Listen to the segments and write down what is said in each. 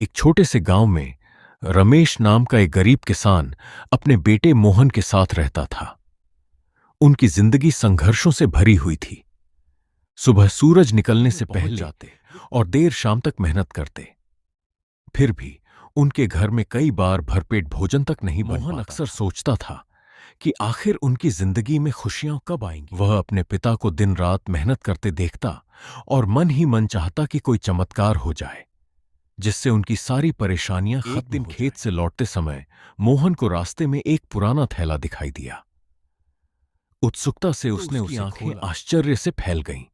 एक छोटे से गांव में रमेश नाम का एक गरीब किसान अपने बेटे मोहन के साथ रहता था। उनकी जिंदगी संघर्षों से भरी हुई थी। सुबह सूरज निकलने से पहले जाते और देर शाम तक मेहनत करते। फिर भी उनके घर में कई बार भरपेट भोजन तक नहीं बन पाता। मोहन अक्सर सोचता था कि आखिर उनकी जिंदगी में खुशियां कब आएंगी। वह अपने पिता को दिन रात मेहनत करते देखता और मन ही मन चाहता कि कोई चमत्कार हो जाए जिससे उनकी सारी परेशानियां खत्म हो जाएं। एक दिन खेत से लौटते समय मोहन को रास्ते में एक पुराना थैला दिखाई दिया। उत्सुकता से उसने उसकी आंखें आश्चर्य से फैल गईं।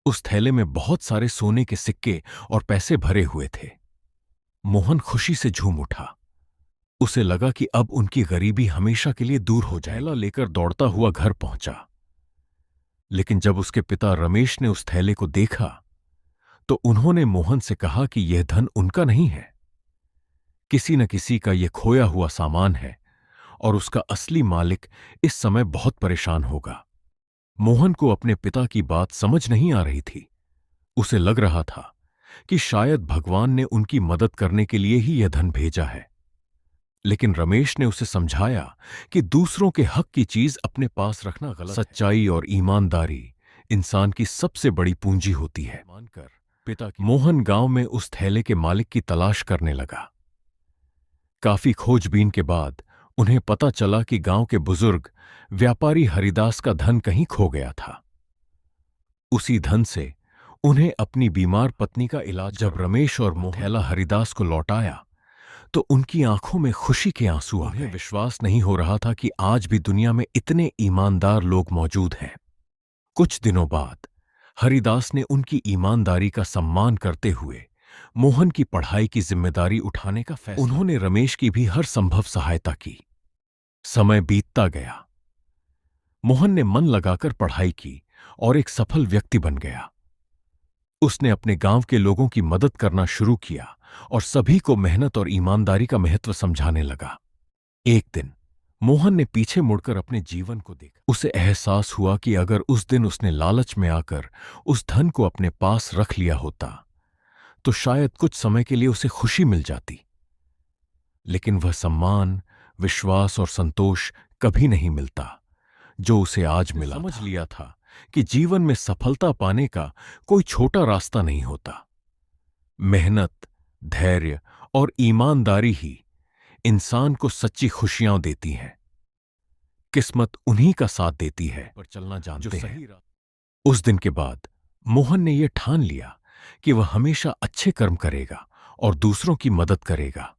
उस थैले में बहुत सारे सोने के सिक्के और पैसे भरे हुए थे। मोहन खुशी से झूम उठा। उसे लगा कि अब उनकी गरीबी हमेशा के लिए दूर हो जाए। थैला लेकर दौड़ता हुआ घर पहुंचा। लेकिन जब उसके पिता रमेश ने उस थैले को देखा तो उन्होंने मोहन से कहा कि यह धन उनका नहीं है, किसी न किसी का यह खोया हुआ सामान है और उसका असली मालिक इस समय बहुत परेशान होगा। मोहन को अपने पिता की बात समझ नहीं आ रही थी। उसे लग रहा था कि शायद भगवान ने उनकी मदद करने के लिए ही यह धन भेजा है। लेकिन रमेश ने उसे समझाया कि दूसरों के हक की चीज अपने पास रखना गलत है। सच्चाई और ईमानदारी इंसान की सबसे बड़ी पूंजी होती है। मानकर पिता की मोहन गांव में उस थैले के मालिक की तलाश करने लगा। काफी खोजबीन के बाद उन्हें पता चला कि गांव के बुजुर्ग व्यापारी हरिदास का धन कहीं खो गया था। उसी धन से उन्हें अपनी बीमार पत्नी का इलाज। जब रमेश और मोहन थैला हरिदास को लौटाया तो उनकी आंखों में खुशी के आंसू आ गए। उन्हें विश्वास नहीं हो रहा था कि आज भी दुनिया में इतने ईमानदार लोग मौजूद हैं। कुछ दिनों बाद हरिदास ने उनकी ईमानदारी का सम्मान करते हुए मोहन की पढ़ाई की जिम्मेदारी उठाने का फैसला। उन्होंने रमेश की भी हर संभव सहायता की। समय बीतता गया। मोहन ने मन लगाकर पढ़ाई की और एक सफल व्यक्ति बन गया। उसने अपने गांव के लोगों की मदद करना शुरू किया और सभी को मेहनत और ईमानदारी का महत्व समझाने लगा। एक दिन मोहन ने पीछे मुड़कर अपने जीवन को देखा। उसे एहसास हुआ कि अगर उस दिन उसने लालच में आकर उस धन को अपने पास रख लिया होता तो शायद कुछ समय के लिए उसे खुशी मिल जाती, लेकिन वह सम्मान, विश्वास और संतोष कभी नहीं मिलता जो उसे आज मिला। समझ लिया था कि जीवन में सफलता पाने का कोई छोटा रास्ता नहीं होता। मेहनत, धैर्य और ईमानदारी ही इंसान को सच्ची खुशियां देती हैं। किस्मत उन्हीं का साथ देती है पर चलना जानते हैं। उस दिन के बाद मोहन ने यह ठान लिया कि वह हमेशा अच्छे कर्म करेगा और दूसरों की मदद करेगा।